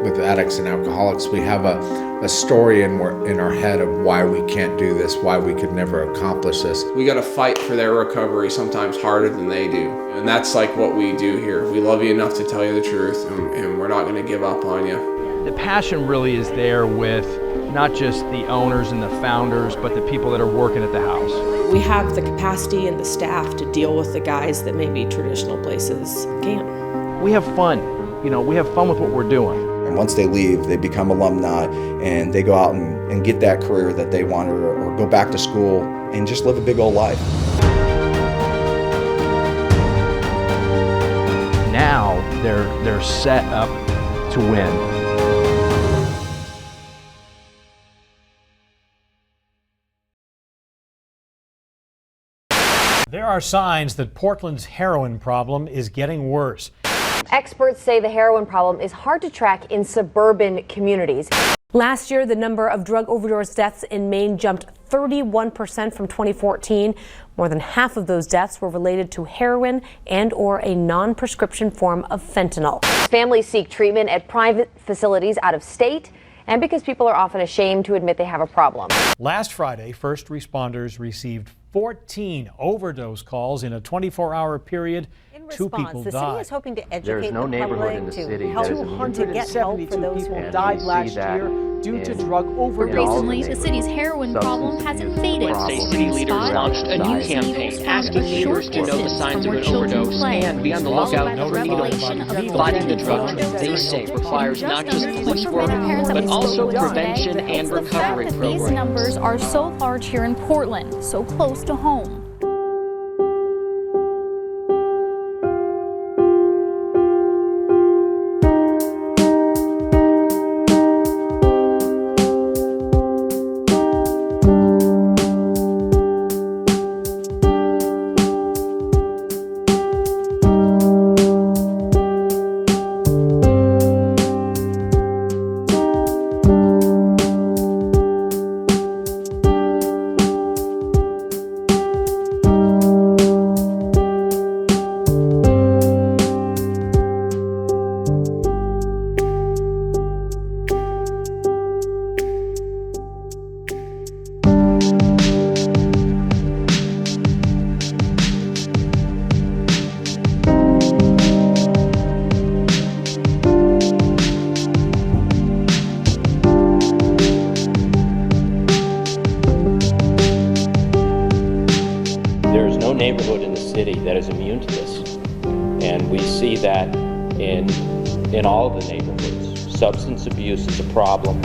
with addicts and alcoholics, we have a story in our head of why we can't do this, why we could never accomplish this. We got to fight for their recovery, sometimes harder than they do. And that's like what we do here. We love you enough to tell you the truth, and we're not going to give up on you. The passion really is there with not just the owners and the founders, but the people that are working at the house. We have the capacity and the staff to deal with the guys that maybe traditional places can't. We have fun. We have fun with what we're doing. And once they leave, they become alumni and they go out and get that career that they want, or go back to school and just live a big old life. Now they're set up to win. There are signs that Portland's heroin problem is getting worse. Experts say the heroin problem is hard to track in suburban communities. Last year, the number of drug overdose deaths in Maine jumped 31% from 2014. More than half of those deaths were related to heroin and/or a non-prescription form of fentanyl. Families seek treatment at private facilities out of state, and because people are often ashamed to admit they have a problem. Last Friday, first responders received 14 overdose calls in a 24-hour period. In Two response, people the died. city is hoping to educate There's no the neighborhood public in the to city help that is to get help for 272 those people who died see last that year due to in- drug overdose. Recently, the city's heroin problem has invaded State city leaders launched a new campaign asking neighbors to know the signs of an overdose and be on the lookout for needles. Fighting the drug, they say, requires not just police work, parents that but we also spoke with prevention today, and it's the fact recovery that these programs. numbers are so large here in Portland, so close to home. There's no neighborhood in the city that is immune to this. And we see that in all of the neighborhoods. Substance abuse is a problem.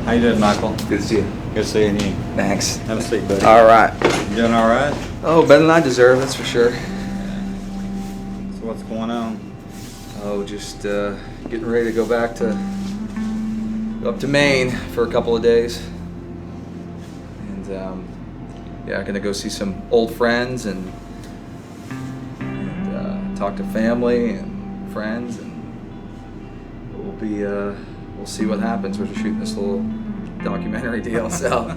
How you doing, Michael? Good to see you. Good seeing you. Thanks. Have a seat, buddy. All right. You doing all right? Oh, better than I deserve, that's for sure. So what's going on? Oh, just getting ready to go up to Maine for a couple of days. And yeah, gonna go see some old friends and talk to family and friends, and we'll see what happens. We're just shooting this little documentary deal, so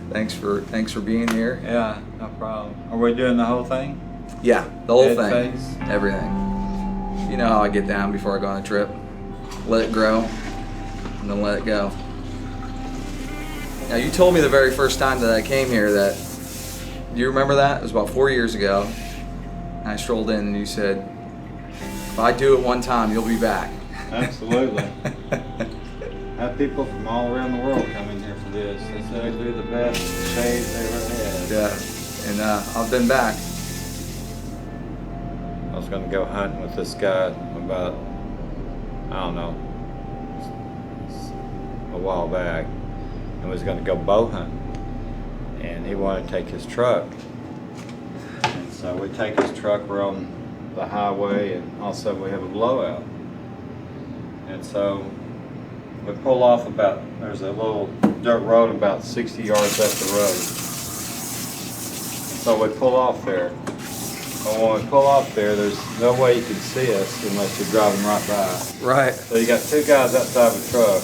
thanks for being here. Yeah, no problem. Are we doing the whole thing? Yeah, the whole Head, thing, face? everything. You know how I get down before I go on a trip. Let it grow, and then let it go. Now, you told me the very first time that I came here that, do you remember that? It was about 4 years ago. I strolled in and you said, if I do it one time, you'll be back. Absolutely. Have people from all around the world come in here for this. They say they do the best shades they ever had. Yeah, and I've been back. I was going to go hunting with this guy about, I don't know, a while back, and was going to go bow hunting. And he wanted to take his truck. And so we take his truck, we're on the highway, and also we have a blowout. And so we pull off about, there's a little dirt road about 60 yards up the road. So we pull off there. But when we pull off there, there's no way you can see us unless you're driving right by. Right. So you got two guys outside of a truck.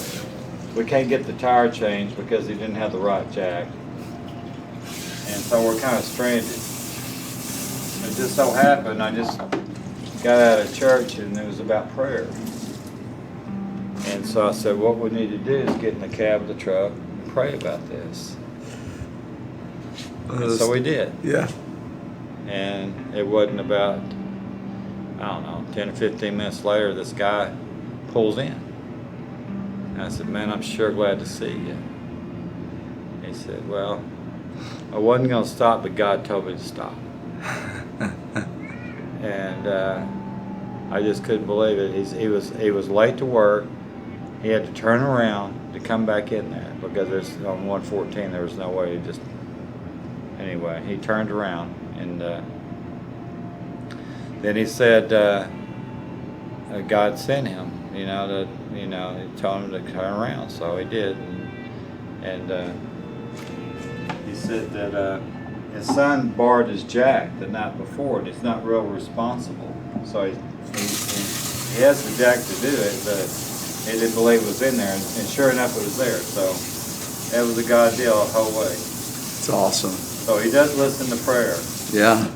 We can't get the tire changed because he didn't have the right jack. And so we're kind of stranded. It just so happened, I just got out of church and it was about prayer. And so I said, what we need to do is get in the cab of the truck and pray about this. And so we did. Yeah. And it wasn't about, I don't know, 10 or 15 minutes later, this guy pulls in. And I said, man, I'm sure glad to see you. He said, well, I wasn't going to stop, but God told me to stop. And I just couldn't believe it. He was late to work. He had to turn around to come back in there because there's on 114 there was no way to just. Anyway, he turned around and then he said God sent him. He told him to turn around, so he did. And he said that his son borrowed his jack the night before, and he's not real responsible. So he has the jack to do it, but he didn't believe it was in there, and sure enough it was there. So that was a God deal the whole way. It's awesome. So he does listen to prayer. Yeah.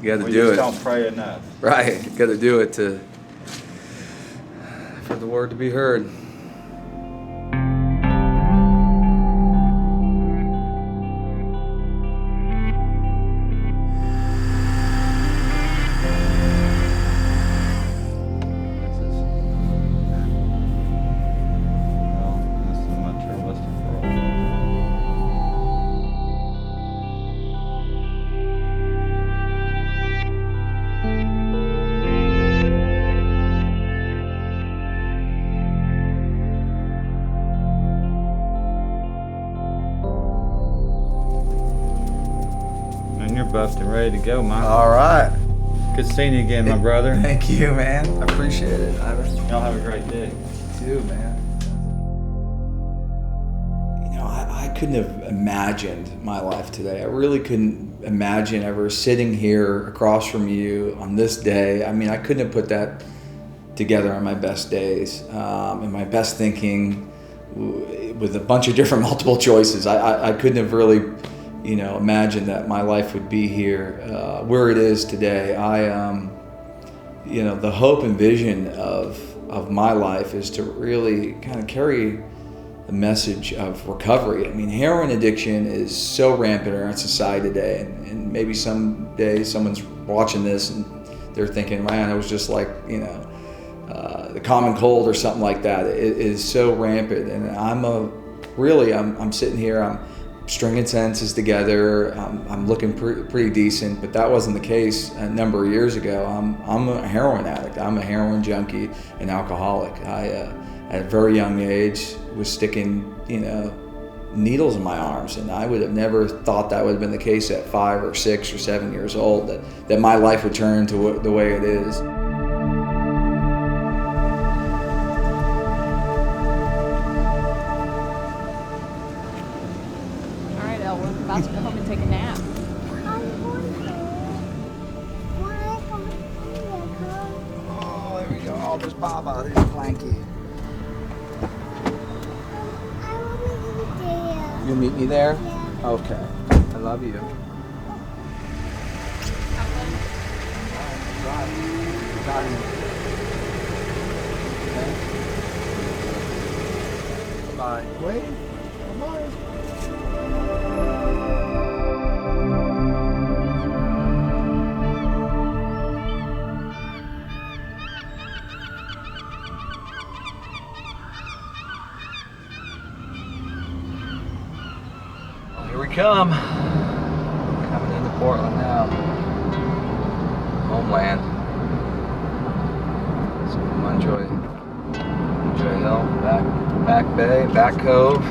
You got to We do just it. don't pray enough. Right. You got to do it for the word to be heard. Buffed and ready to go, Mike. All right. Good seeing you again, my brother. Thank you, man. I appreciate it, Ivan. Y'all have a great day. You too, man. I couldn't have imagined my life today. I really couldn't imagine ever sitting here across from you on this day. I mean, I couldn't have put that together on my best days, in my best thinking, with a bunch of different multiple choices. I couldn't have really imagine that my life would be here where it is today. The hope and vision of my life is to really kind of carry the message of recovery. I mean, heroin addiction is so rampant in our society today, and maybe someday someone's watching this and they're thinking, man, it was just like, the common cold or something like that. It is so rampant, and I'm sitting here, I'm stringing sentences together. I'm looking pretty decent, but that wasn't the case a number of years ago. I'm a heroin addict. I'm a heroin junkie and alcoholic. I, at a very young age, was sticking, needles in my arms, and I would have never thought that would have been the case at 5 or 6 or 7 years old, that my life would turn to the way it is. About to go home and take a nap. Oh, there we go. I'll just pop out. Here's Clanky. You'll meet me there? Yeah. Okay. I love you. Bye. Wait. Bye. Here we come. Coming into Portland now. Homeland. So enjoy Hill, back bay, back cove.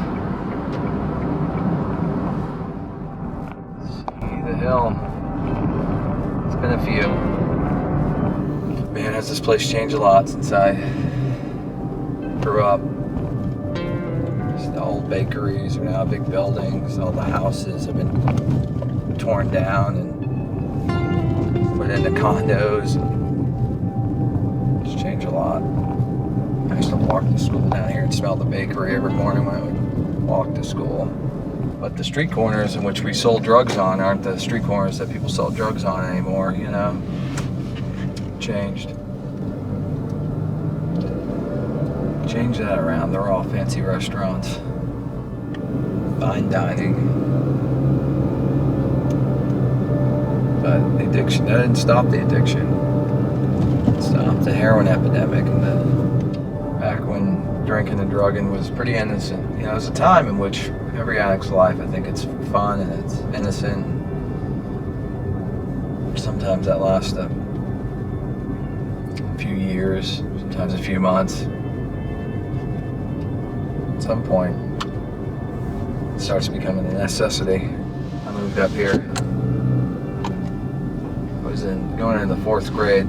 See the hill. It's been a few. Man, has this place changed a lot since I grew up. The old bakeries are now big buildings. All the houses have been torn down and put into condos. It's changed a lot. I used to walk to school down here and smell the bakery every morning when I would walk to school. But the street corners in which we sold drugs on aren't the street corners that people sell drugs on anymore, you know? Changed. Change that around. They're all fancy restaurants, fine dining. But the addiction, that didn't stop the addiction. It stopped the heroin epidemic, and back when drinking and drugging was pretty innocent. You know, there's a time in which every addict's life, I think it's fun and it's innocent. Sometimes that lasts a few years, sometimes a few months. At some point, it starts becoming a necessity. I moved up here. I was going into the 4th grade.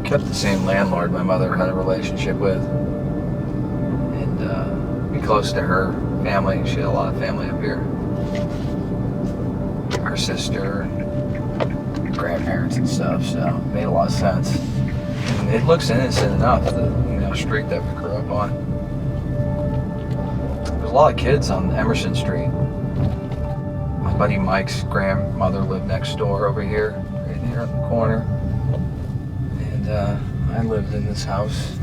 Kept the same landlord my mother had a relationship with, and be close to her family. She had a lot of family up here. Her sister and grandparents and stuff, so it made a lot of sense. And it looks innocent enough, the street that we grew up on. There's a lot of kids on Emerson Street. My buddy Mike's grandmother lived next door over here, right here in the corner. And I lived in this house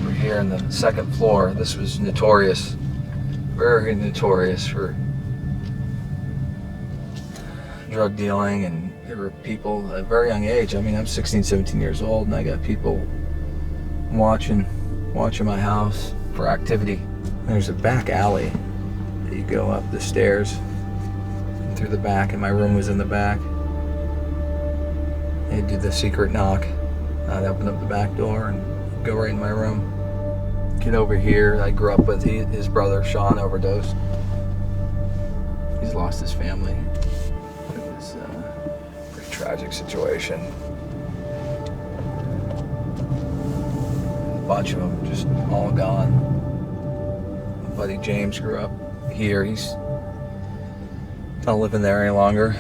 over here in the 2nd floor. This was notorious, very notorious for drug dealing, and there were people at a very young age. I mean, I'm 16, 17 years old, and I got people watching my house for activity. There's a back alley that you go up the stairs and through the back, and my room was in the back. They'd do the secret knock. I'd open up the back door and go right in my room. Get over here. I grew up with his brother, Sean, overdosed. He's lost his family. Tragic situation. A bunch of them just all gone. My buddy James grew up here. He's not living there any longer.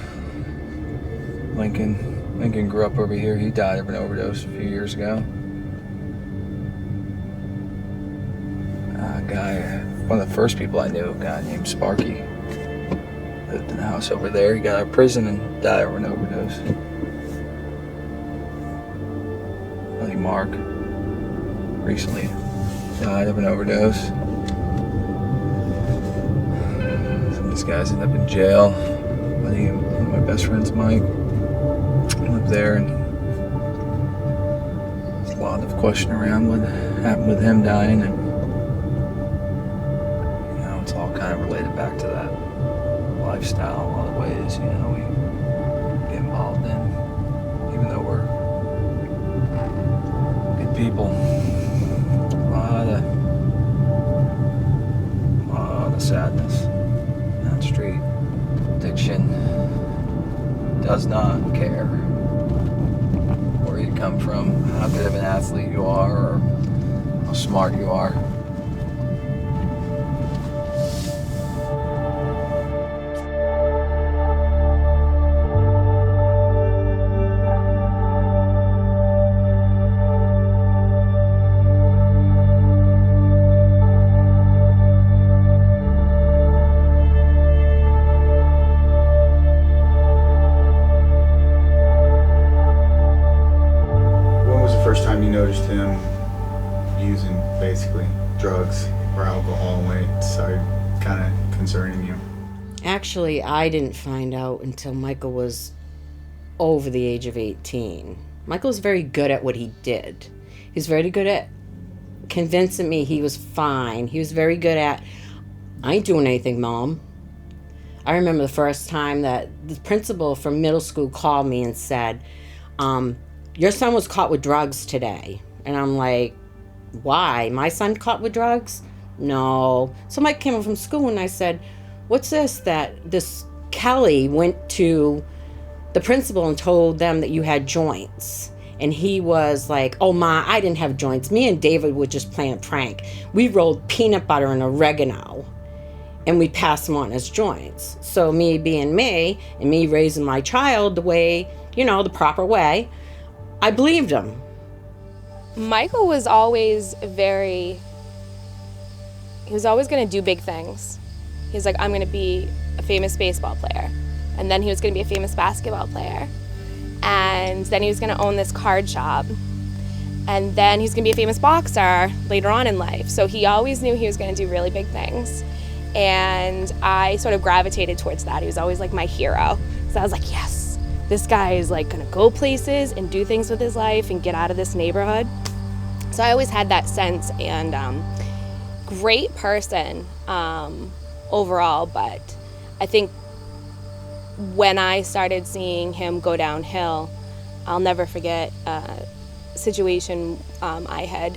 Lincoln grew up over here. He died of an overdose a few years ago. A guy, one of the first people I knew, a guy named Sparky, lived in the house over there. He got out of prison and died of an overdose. Buddy Mark recently died of an overdose. Some of these guys ended up in jail. One of my best friends, Mike, lived there, and there's a lot of question around what happened with him dying, and it's all kind of related back to that lifestyle in a lot of ways, we get involved in, even though we're good people. A lot of sadness down the street. Addiction does not care where you come from, how good of an athlete you are, or how smart you are. When was the first time you noticed him using, basically? drugs or alcohol when it started kind of concerning you? Actually, I didn't find out until Michael was over the age of 18. Michael was very good at what he did. He was very good at convincing me he was fine. He was very good at, I ain't doing anything, Mom. I remember the first time that the principal from middle school called me and said, your son was caught with drugs today. And I'm like, why? My son caught with drugs? No. So Mike came home from school and I said, what's this that this Kelly went to the principal and told them that you had joints? And he was like, oh, Ma, I didn't have joints. Me and David were just playing a prank. We rolled peanut butter and oregano and we passed them on as joints. So me being me and me raising my child the way, the proper way, I believed him. Michael was always he was always going to do big things. He was like, I'm going to be a famous baseball player. And then he was going to be a famous basketball player. And then he was going to own this card shop. And then he was going to be a famous boxer later on in life. So he always knew he was going to do really big things. And I sort of gravitated towards that. He was always like my hero. So I was like, yes, this guy is like going to go places and do things with his life and get out of this neighborhood. So I always had that sense, and great person overall. But I think when I started seeing him go downhill, I'll never forget a situation. I had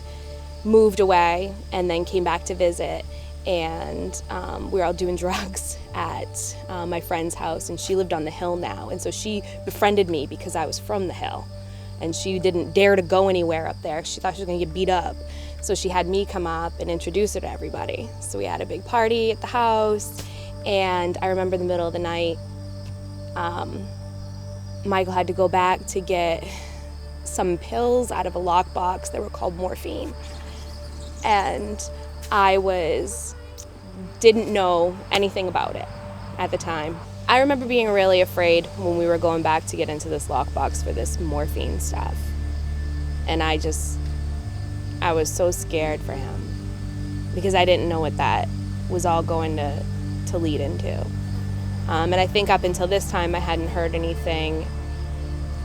moved away and then came back to visit, and we were all doing drugs at my friend's house, and she lived on the hill now, and so she befriended me because I was from the hill, and she didn't dare to go anywhere up there. She thought she was gonna get beat up, so she had me come up and introduce her to everybody. So we had a big party at the house, and I remember in the middle of the night, Michael had to go back to get some pills out of a lockbox that were called morphine, and I didn't know anything about it at the time. I remember being really afraid when we were going back to get into this lockbox for this morphine stuff. And I was so scared for him because I didn't know what that was all going to lead into. And I think up until this time I hadn't heard anything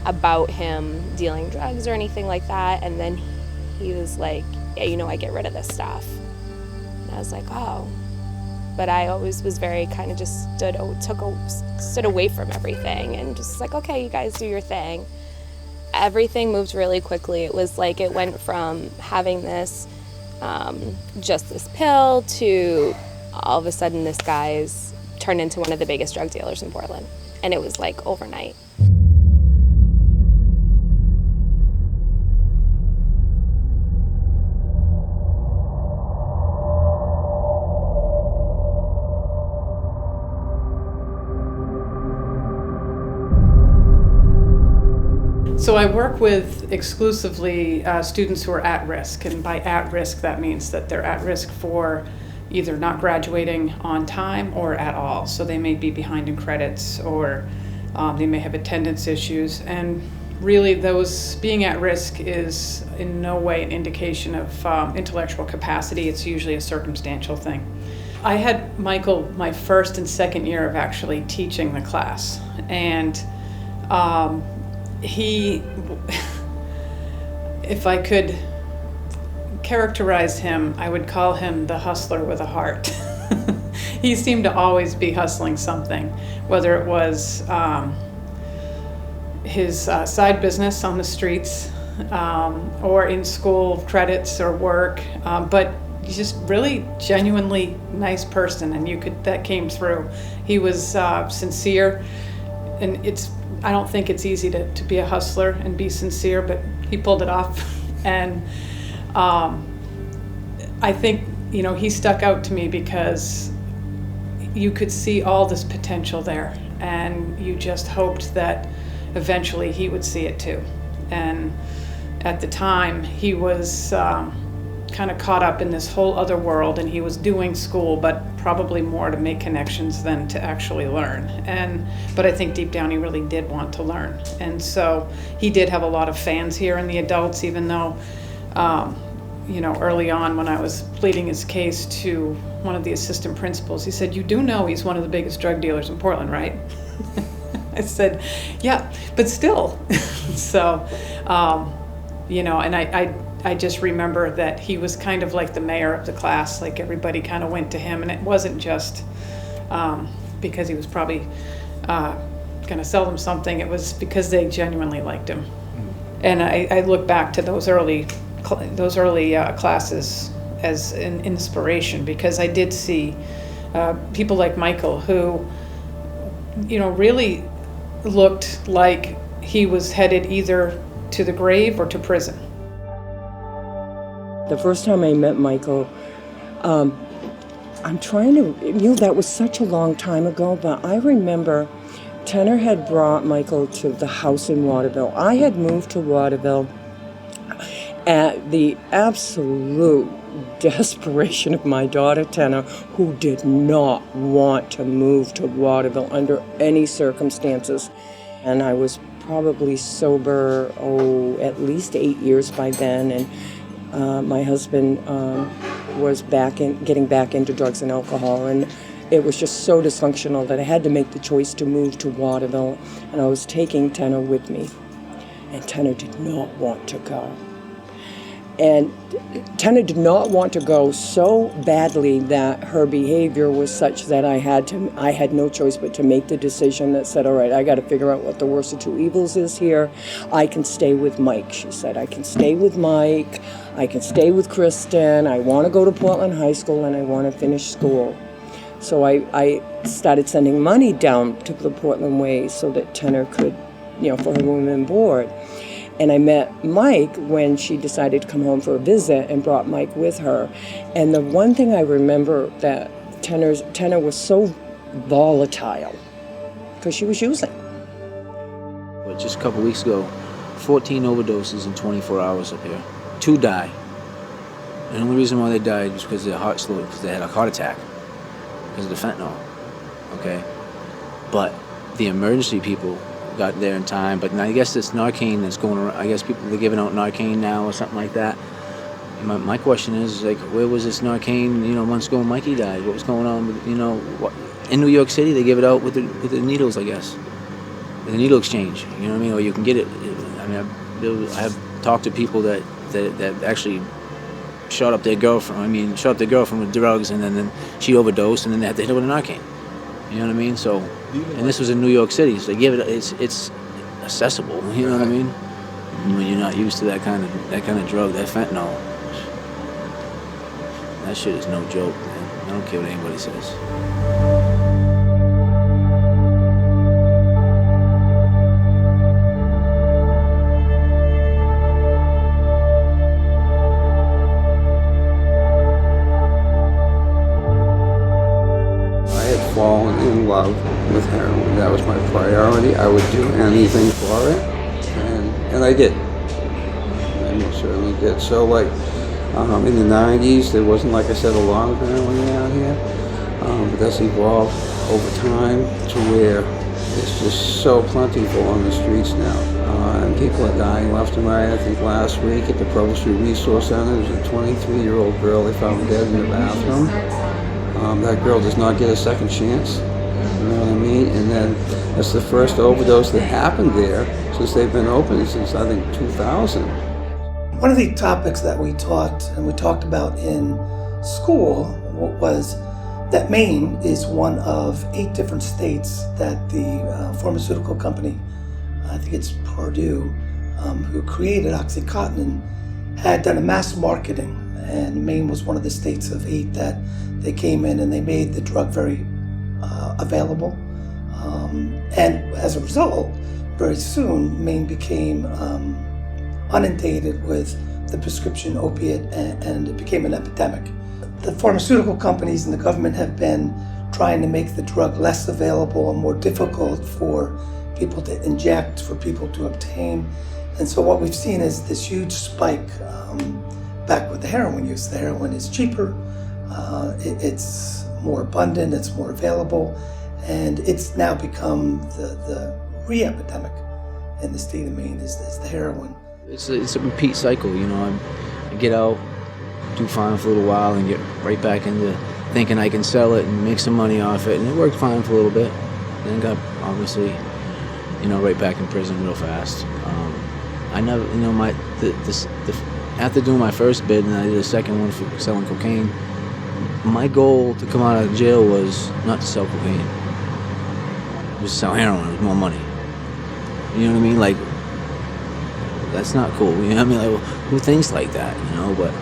about him dealing drugs or anything like that. And then he was like, yeah, I get rid of this stuff. I was like, oh. But I always was very kind of just stood away from everything and just like, okay, you guys do your thing. Everything moved really quickly. It was like it went from having this, just this pill, to all of a sudden this guy's turned into one of the biggest drug dealers in Portland. And it was like overnight. So I work with exclusively students who are at risk, and by at risk that means that they're at risk for either not graduating on time or at all. So they may be behind in credits, or they may have attendance issues, and really those being at risk is in no way an indication of intellectual capacity. It's usually a circumstantial thing. I had Michael my first and second year of actually teaching the class, and he, if I could characterize him, I would call him the hustler with a heart. He seemed to always be hustling something, whether it was his side business on the streets, or in school credits or work, but he's just really genuinely nice person, and that came through. He was sincere, and I don't think it's easy to be a hustler and be sincere, but he pulled it off. And I think, he stuck out to me because you could see all this potential there, and you just hoped that eventually he would see it too. And at the time, he was kind of caught up in this whole other world, and he was doing school, but probably more to make connections than to actually learn. But I think deep down he really did want to learn. And so he did have a lot of fans here in the adults, even though early on when I was pleading his case to one of the assistant principals, he said, "You do know he's one of the biggest drug dealers in Portland, right?" I said, "Yeah, but still." So, and I just remember that he was kind of like the mayor of the class, like everybody kind of went to him, and it wasn't just because he was probably going to sell them something, it was because they genuinely liked him. And I look back to those early classes as an inspiration, because I did see people like Michael who, really looked like he was headed either to the grave or to prison. The first time I met Michael, I'm trying to, that was such a long time ago, but I remember Tenor had brought Michael to the house in Waterville. I had moved to Waterville at the absolute desperation of my daughter Tenor, who did not want to move to Waterville under any circumstances. And I was probably sober, at least 8 years by then, and my husband was getting back into drugs and alcohol, and it was just so dysfunctional that I had to make the choice to move to Waterville, and I was taking Tenor with me, and Tenor did not want to go. And Tenor did not want to go so badly that her behavior was such that I had no choice but to make the decision that said, all right, I got to figure out what the worst of two evils is here. I can stay with Mike, she said. I can stay with Mike. I can stay with Kristen. I want to go to Portland High School, and I want to finish school. So I started sending money down to the Portland Way so that Tenor could, for her room and board. And I met Mike when she decided to come home for a visit and brought Mike with her. And the one thing I remember that Tenor was so volatile because she was using. But just a couple weeks ago, 14 overdoses in 24 hours up here. 2 died. And the only reason why they died was because their heart slowed, because they had a heart attack because of the fentanyl. Okay? But the emergency people got there in time. But now I guess this Narcan that's going around, I guess people are giving out Narcan now or something like that. My question is, like, where was this Narcan, months ago when Mikey died? What was going on with, in New York City, they give it out with the needles, I guess. The needle exchange, you know what I mean? Or you can get it. I mean, I have talked to people that actually shot up their girlfriend with drugs, and then she overdosed, and then they had to hit her with a Narcan. You know what I mean? So, and this was in New York City, so they give it. It's accessible. You know what I mean? When you're not used to that kind of drug, that fentanyl, that shit is no joke, man. I don't care what anybody says. Fallen in love with heroin. That was my priority. I would do anything for it, and I did. I most certainly did. So, like, in the 90s, there wasn't, like I said, a lot of heroin out here, but that's evolved over time to where it's just so plentiful on the streets now, and people are dying left and right. I think last week at the Provo Street Resource Center, there was a 23-year-old girl they found dead in the bathroom. That girl does not get a second chance, you know what I mean? And then that's the first overdose that happened there since they've been open since, I think, 2000. One of the topics that we taught and we talked about in school was that Maine is one of 8 different states that the pharmaceutical company, I think it's Purdue, who created OxyContin, had done a mass marketing. And Maine was one of the states of 8 that they came in and they made the drug very available. And as a result, very soon, Maine became inundated with the prescription opiate, and it became an epidemic. The pharmaceutical companies and the government have been trying to make the drug less available and more difficult for people to inject, for people to obtain. And so what we've seen is this huge spike back with the heroin use. The heroin is cheaper, it's more abundant, it's more available, and it's now become the re-epidemic in the state of Maine is the heroin. It's a repeat cycle, I get out, do fine for a little while and get right back into thinking I can sell it and make some money off it, and it worked fine for a little bit. Then got obviously, right back in prison real fast. I never, after doing my first bid and I did a second one for selling cocaine, my goal to come out of jail was not to sell cocaine. It was to sell heroin with more money. You know what I mean? Like, that's not cool. You know what I mean? Like, who thinks like that, But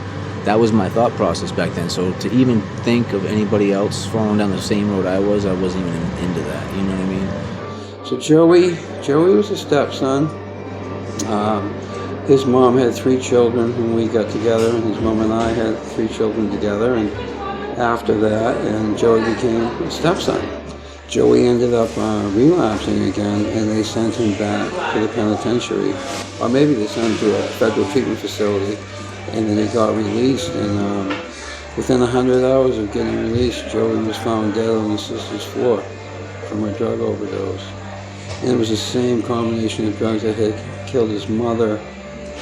that was my thought process back then. So to even think of anybody else falling down the same road I wasn't even into that. You know what I mean? So Joey was a stepson. His mom had 3 children when we got together, and his mom and I had 3 children together. And after that, and Joey became a stepson. Joey ended up relapsing again, and they sent him back to the penitentiary. Or maybe they sent him to a federal treatment facility, and then he got released. And within 100 hours of getting released, Joey was found dead on his sister's floor from a drug overdose. And it was the same combination of drugs that had killed his mother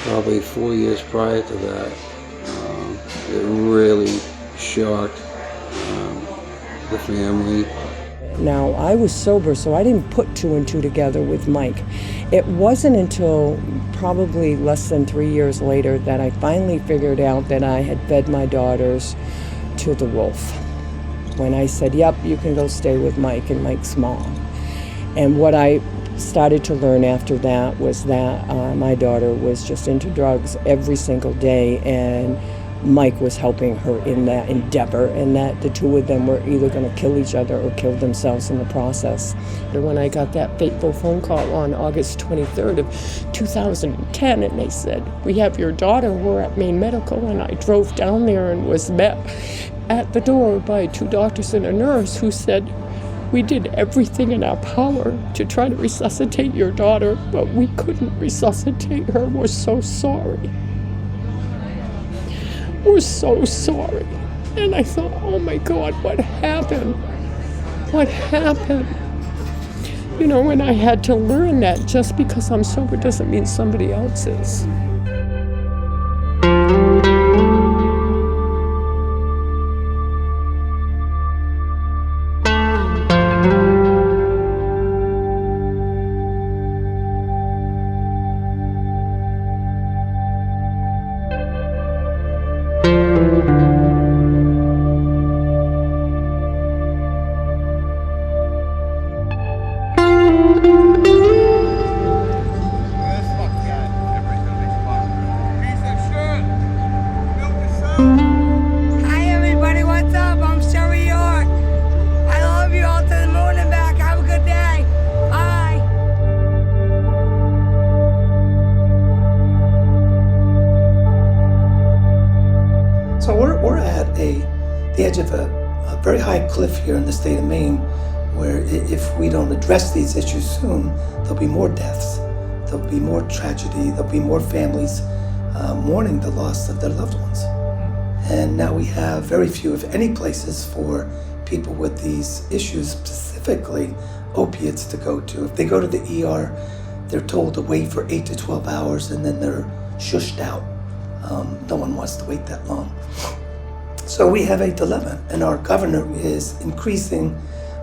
probably 4 years prior to that. It really shocked the family. Now, I was sober, so I didn't put 2 and 2 together with Mike. It wasn't until probably less than 3 years later that I finally figured out that I had fed my daughters to the wolf. When I said, yep, you can go stay with Mike and Mike's mom. And what I started to learn after that was that my daughter was just into drugs every single day, and Mike was helping her in that endeavor, and that the 2 of them were either going to kill each other or kill themselves in the process. And when I got that fateful phone call on August 23rd of 2010, and they said, we have your daughter, we're at Maine Medical, and I drove down there and was met at the door by 2 doctors and a nurse who said, we did everything in our power to try to resuscitate your daughter, but we couldn't resuscitate her. We're so sorry. We're so sorry. And I thought, oh my God, what happened? What happened? And I had to learn that just because I'm sober doesn't mean somebody else is. The edge of a very high cliff here in the state of Maine, where if we don't address these issues soon, there'll be more deaths, there'll be more tragedy, there'll be more families mourning the loss of their loved ones. And now we have very few, if any, places for people with these issues, specifically opiates, to go to. If they go to the ER, they're told to wait for 8 to 12 hours, and then they're shushed out. No one wants to wait that long. So we have a dilemma, and our governor is increasing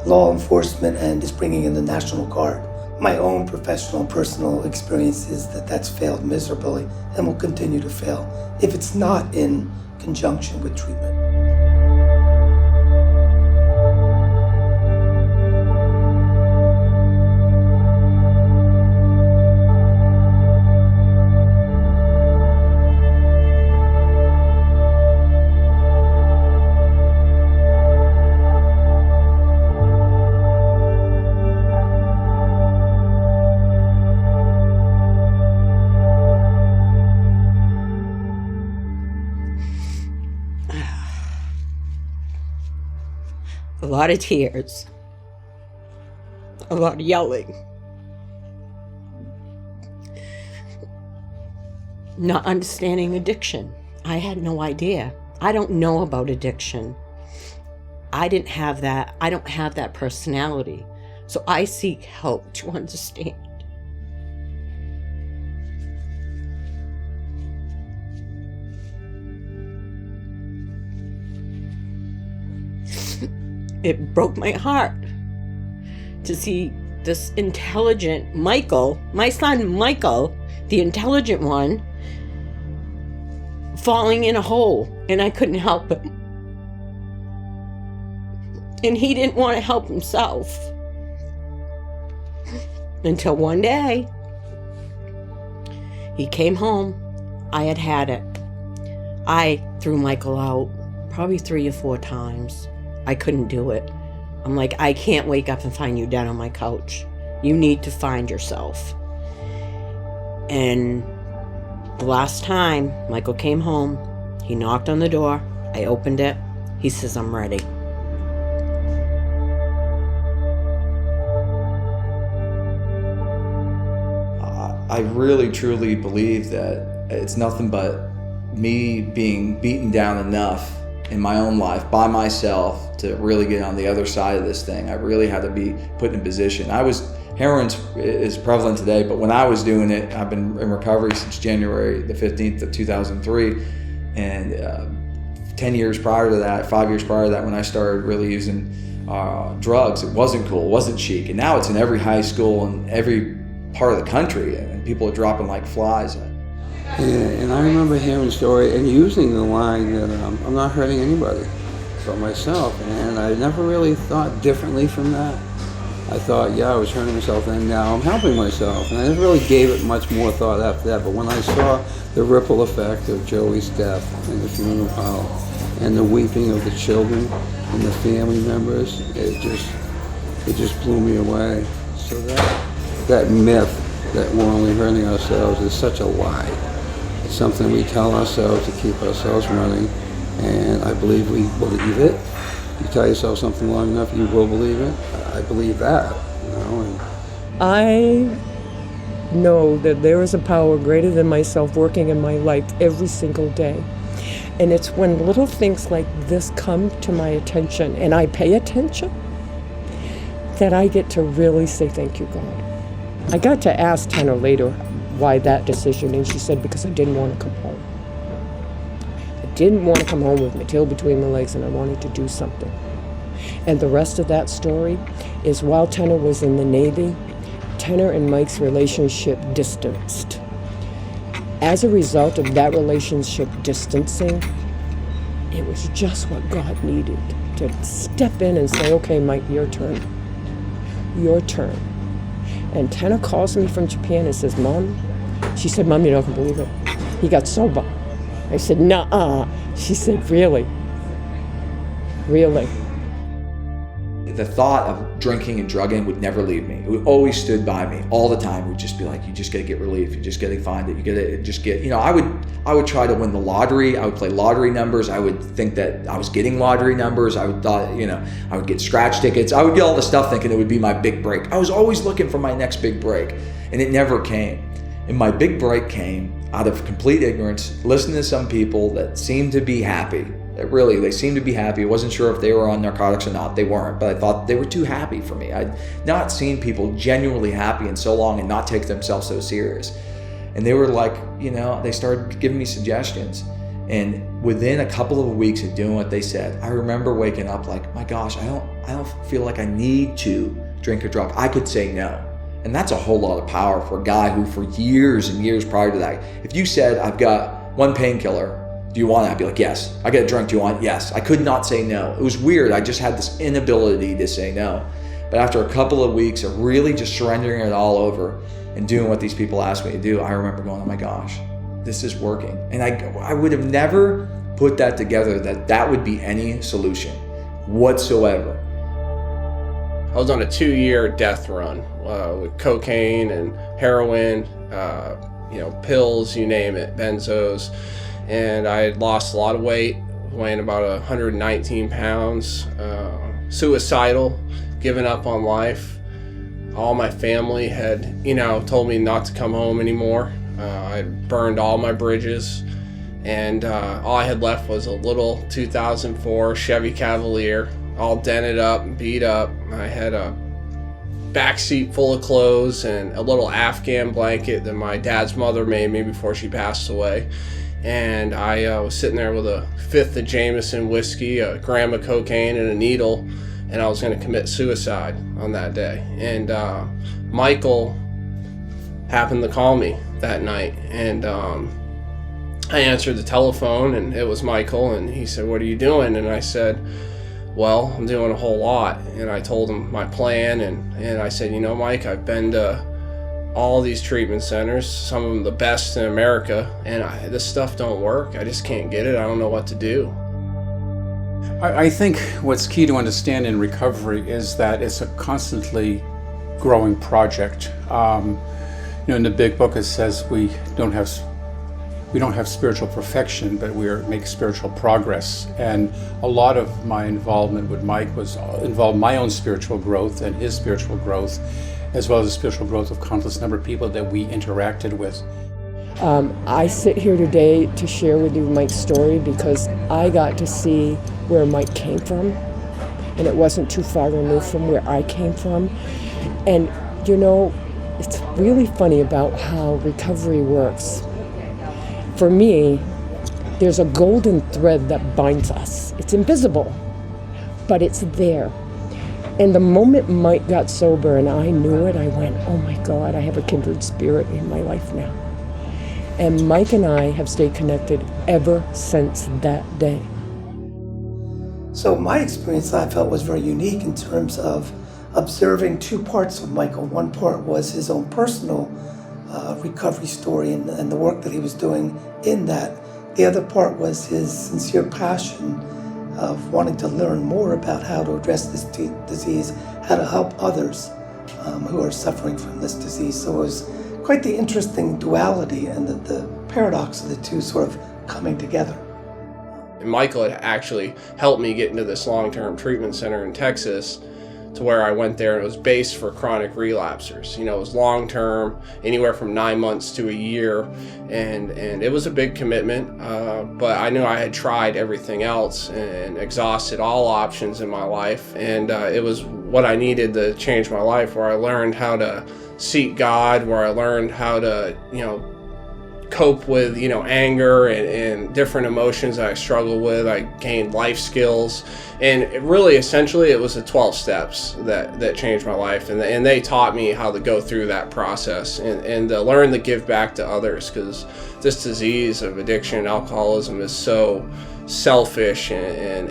law enforcement and is bringing in the National Guard. My own professional, personal experience is that that's failed miserably and will continue to fail if it's not in conjunction with treatment. A lot of tears, a lot of yelling, not understanding addiction. I had no idea. I don't know about addiction. I didn't have that. I don't have that personality. So I seek help to understand. it broke my heart to see this intelligent Michael, my son Michael, the intelligent one, falling in a hole, and I couldn't help him. And he didn't want to help himself. Until one day, he came home. I had it. I threw Michael out probably 3 or 4 times. I couldn't do it. I'm like, I can't wake up and find you dead on my couch. You need to find yourself. And the last time Michael came home, he knocked on the door. I opened it. He says, I'm ready. I really truly believe that it's nothing but me being beaten down enough in my own life by myself to really get on the other side of this thing. I really had to be put in a position. Heroin is prevalent today, but when I was doing it, I've been in recovery since January the 15th of 2003. And 10 years prior to that, 5 years prior to that, when I started really using drugs, it wasn't cool, it wasn't chic. And now it's in every high school and every part of the country, and people are dropping like flies. And I remember hearing the story and using the line that I'm not hurting anybody but myself. And I never really thought differently from that. I thought, yeah, I was hurting myself, and now I'm helping myself. And I never really gave it much more thought after that. But when I saw the ripple effect of Joey's death in the funeral parlor and the weeping of the children and the family members, it just blew me away. So that myth that we're only hurting ourselves is such a lie. It's something we tell ourselves to keep ourselves running, and I believe we believe it. You tell yourself something long enough, you will believe it. I believe that, you know. And I know that there is a power greater than myself working in my life every single day. And it's when little things like this come to my attention and I pay attention that I get to really say, thank you, God. I got to ask Tanner later why that decision, and she said, because I didn't want to come home. I didn't want to come home with my tail between my legs, and I wanted to do something. And the rest of that story is while Tanner was in the Navy, Tanner and Mike's relationship distanced. As a result of that relationship distancing, it was just what God needed, to step in and say, okay, Mike, your turn. Your turn. And Tanner calls me from Japan and says, Mom, she said, Mom, you're not gonna believe it. He got sober. I said, nuh-uh. She said, really? Really? The thought of drinking and drugging would never leave me. It always stood by me all the time. It would just be like, you just gotta get relief. You just gotta find it. You gotta just get, you know, I would try to win the lottery. I would play lottery numbers. I would think that I was getting lottery numbers. I would thought, you know, I would get scratch tickets. I would get all the stuff thinking it would be my big break. I was always looking for my next big break, and it never came. And my big break came out of complete ignorance, listening to some people that seemed to be happy. Really, they seemed to be happy. I wasn't sure if they were on narcotics or not. They weren't, but I thought they were too happy for me. I'd not seen people genuinely happy in so long and not take themselves so serious. And they were like, you know, they started giving me suggestions. And within a couple of weeks of doing what they said, I remember waking up like, my gosh, I don't feel like I need to drink or drug. I could say no. And that's a whole lot of power for a guy who for years and years prior to that, if you said, I've got one painkiller, do you want it? I'd be like, yes. I got a drink, do you want it? Yes. I could not say no. It was weird. I just had this inability to say no. But after a couple of weeks of really just surrendering it all over and doing what these people asked me to do, I remember going, oh my gosh, this is working. And I would have never put that together that would be any solution whatsoever. I was on a 2-year death run with cocaine and heroin, pills, you name it, benzos. And I had lost a lot of weight, weighing about 119 pounds, suicidal, giving up on life. All my family had, told me not to come home anymore. I burned all my bridges, and all I had left was a little 2004 Chevy Cavalier, all dented up and beat up. I had a back seat full of clothes and a little Afghan blanket that my dad's mother made me before she passed away. And I was sitting there with a fifth of Jameson whiskey, a gram of cocaine, and a needle, and I was going to commit suicide on that day. And Michael happened to call me that night, and I answered the telephone, and it was Michael, and he said, "What are you doing?" And I said, "Well, I'm doing a whole lot." And I told him my plan, and I said, "You know, Mike, I've been to all these treatment centers, some of them the best in America, and this stuff don't work. I just can't get it. I don't know what to do." I think what's key to understand in recovery is that it's a constantly growing project. In the big book it says we don't have spiritual perfection, but we make spiritual progress. And a lot of my involvement with Mike involved my own spiritual growth and his spiritual growth, as well as the spiritual growth of countless number of people that we interacted with. I sit here today to share with you Mike's story because I got to see where Mike came from, and it wasn't too far removed from where I came from. And it's really funny about how recovery works. For me, there's a golden thread that binds us. It's invisible, but it's there. And the moment Mike got sober and I knew it, I went, "Oh my God, I have a kindred spirit in my life now." And Mike and I have stayed connected ever since that day. So my experience, I felt, was very unique in terms of observing two parts of Michael. One part was his own personal recovery story and the work that he was doing in that. The other part was his sincere passion of wanting to learn more about how to address this disease, how to help others who are suffering from this disease. So it was quite the interesting duality and the paradox of the two sort of coming together. And Michael had actually helped me get into this long-term treatment center in Texas, to where I went there, and it was based for chronic relapsers. It was long-term, anywhere from 9 months to a year, and it was a big commitment, but I knew I had tried everything else and exhausted all options in my life, and it was what I needed to change my life, where I learned how to seek God, where I learned how to, cope with, anger and different emotions that I struggled with. I gained life skills, and essentially it was the 12 steps that changed my life, and they taught me how to go through that process and to learn to give back to others, because this disease of addiction and alcoholism is so selfish, and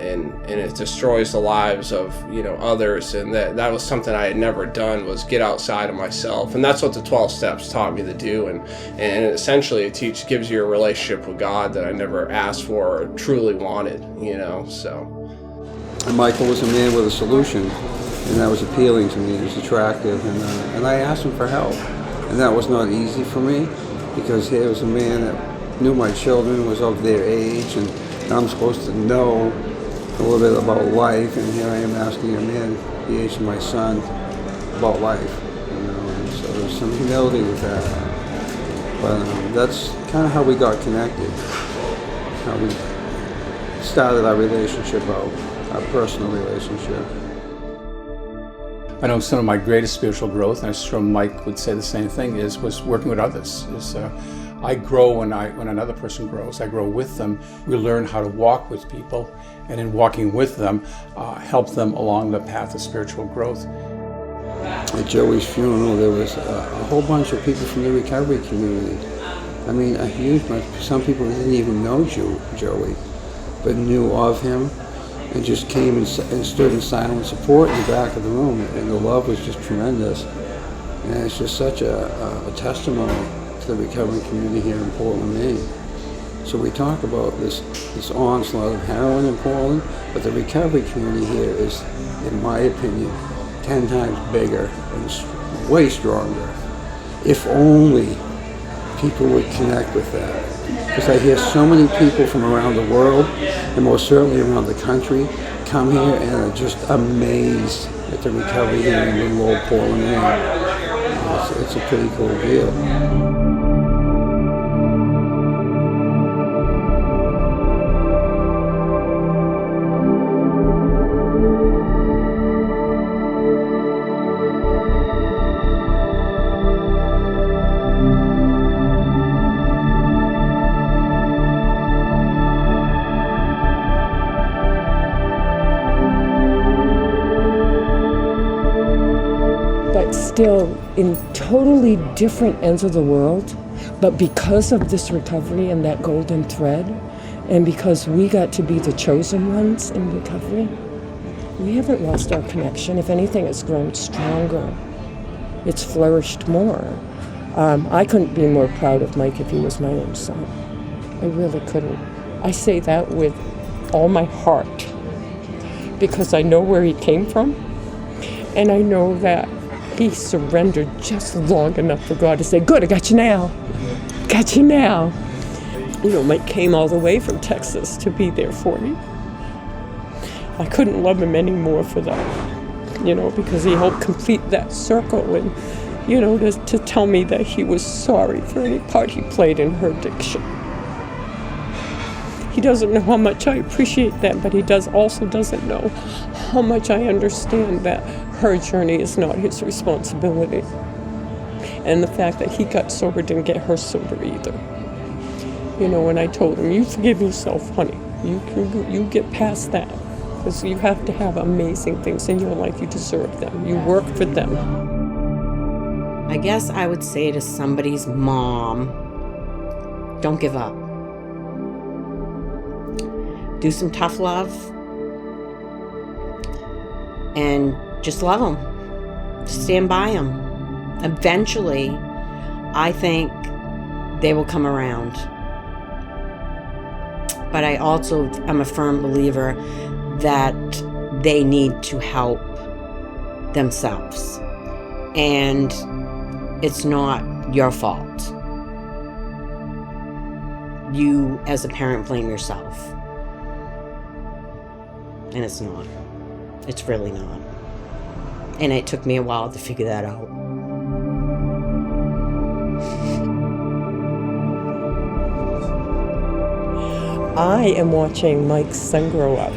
it destroys the lives of others, and that was something I had never done, was get outside of myself. And that's what the 12 steps taught me to do, and essentially it gives you a relationship with God that I never asked for or truly wanted, so. And Michael was a man with a solution, and that was appealing to me. It was attractive, and I asked him for help, and that was not easy for me, because he was a man that knew my children, was of their age, and I'm supposed to know a little bit about life, and here I am asking a man the age of my son about life, and so there's some humility with that. But that's kind of how we got connected, how we started our relationship out, our personal relationship. I know some of my greatest spiritual growth, and I'm sure Mike would say the same thing, was working with others. I grow when another person grows. I grow with them. We learn how to walk with people, and in walking with them, help them along the path of spiritual growth. At Joey's funeral, there was a whole bunch of people from the recovery community. I mean, a huge bunch. Some people didn't even know Joey, but knew of him, and just came and stood in silent support in the back of the room, and the love was just tremendous. And it's just such a testimony to the recovery community here in Portland, Maine. So we talk about this onslaught of heroin in Portland, but the recovery community here is, in my opinion, 10 times bigger and way stronger. If only people would connect with that. Because I hear so many people from around the world, and most certainly around the country, come here and are just amazed at the recovery here in little old Portland, Maine. It's a pretty cool deal. still in totally different ends of the world, but because of this recovery and that golden thread, and because we got to be the chosen ones in recovery, we haven't lost our connection. If anything, it's grown stronger. It's flourished more. I couldn't be more proud of Mike if he was my own son. I really couldn't. I say that with all my heart because I know where he came from, and I know that he surrendered just long enough for God to say, good, I got you now. Got you now. You know, Mike came all the way from Texas to be there for me. I couldn't love him any more for that, you know, because he helped complete that circle and, you know, to tell me that he was sorry for any part he played in her addiction. He doesn't know how much I appreciate that, but he also doesn't know how much I understand that her journey is not his responsibility. And the fact that he got sober didn't get her sober either. You know, and I told him, you forgive yourself, honey. You get past that. Because you have to have amazing things in your life. You deserve them. You work for them. I guess I would say to somebody's mom, don't give up. Do some tough love. And just love them. Just stand by them. Eventually, I think they will come around. But I also am a firm believer that they need to help themselves. And it's not your fault. You, as a parent, blame yourself. And it's not. It's really not. And it took me a while to figure that out. I am watching Mike's son grow up,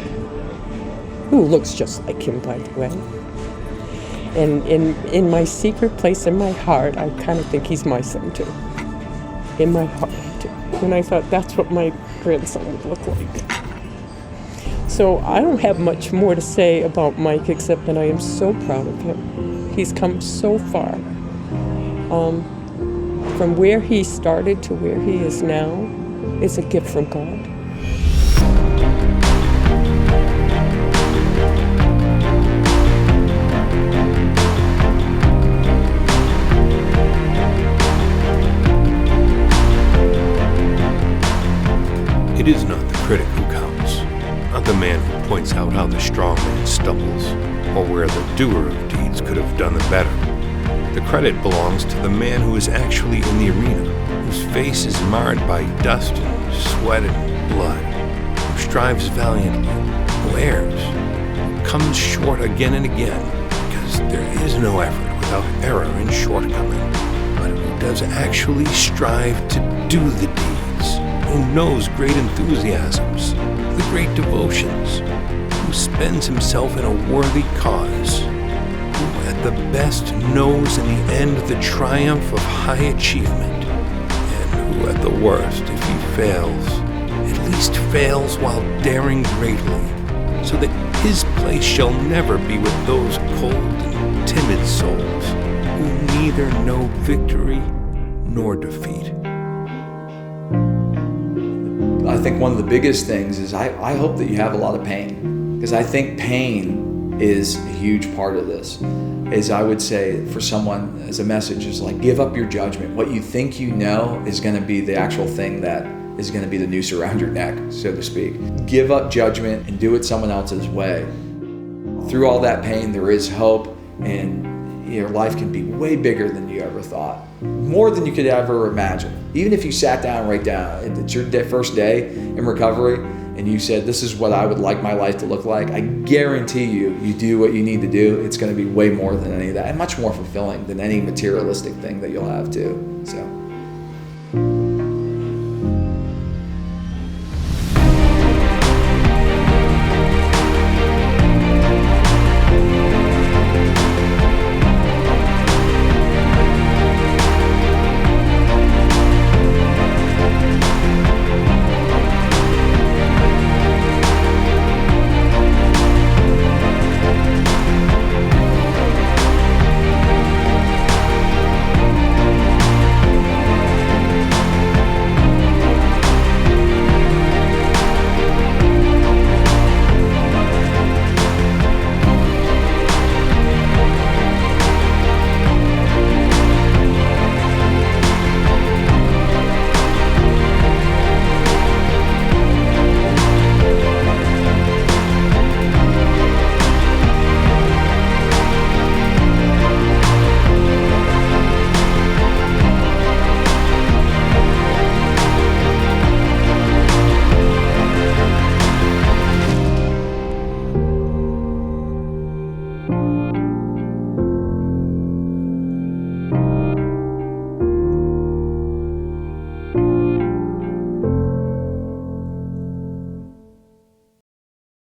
who looks just like him, by the way. And in my secret place in my heart, I kind of think he's my son too. In my heart too. And I thought that's what my grandson would look like. So I don't have much more to say about Mike except that I am so proud of him. He's come so far. From where he started to where he is now is a gift from God. It is not the critic who counts, not the man who points out how the strong man stumbles, or where the doer of deeds could have done it better. The credit belongs to the man who is actually in the arena, whose face is marred by dust and sweat and blood, who strives valiantly, who errs, who comes short again and again, because there is no effort without error and shortcoming, but who does actually strive to do the deeds, who knows great enthusiasms, the great devotions, who spends himself in a worthy cause, who at the best knows in the end the triumph of high achievement, and who at the worst, if he fails, at least fails while daring greatly, so that his place shall never be with those cold and timid souls who neither know victory nor defeat. I think one of the biggest things is I hope that you have a lot of pain, because I think pain is a huge part of this. Is I would say for someone as a message is like, give up your judgment. What you think you know is going to be the actual thing that is going to be the noose around your neck, so to speak. Give up judgment and do it someone else's way. Through all that pain, there is hope, and your life can be way bigger than you ever thought. More than you could ever imagine. Even if you sat down right down, it's your first day in recovery, and you said, this is what I would like my life to look like, I guarantee you do what you need to do, it's going to be way more than any of that, and much more fulfilling than any materialistic thing that you'll have too. So.